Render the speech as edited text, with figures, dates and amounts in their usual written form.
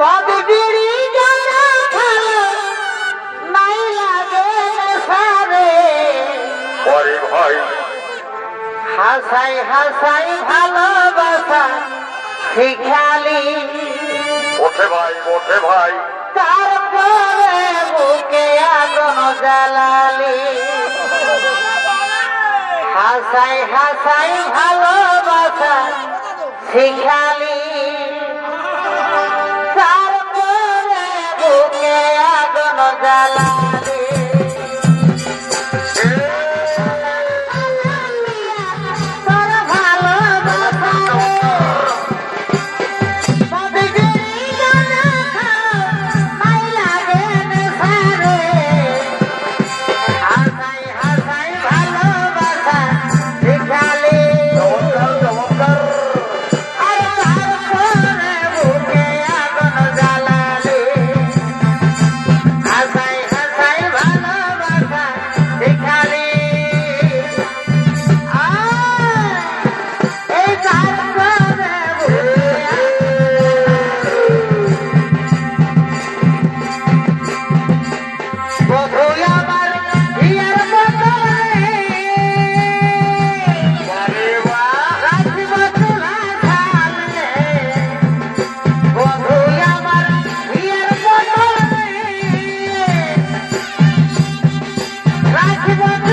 মদ বিড়ি গাঁজা ভালো নাই লাগে নেশারে। ওরে ভাই হাসাই হাসাই ভালোবাসা শিখালি, ওঠে ভাই ওঠে ভাই। তারপরে বুকে আগুন জ্বালালি। হাসাই হাসাই ভালোবাসা শিখালি, তারপরে বুকে আগুন জ্বালালি। তোর ভালোবাসা Come on.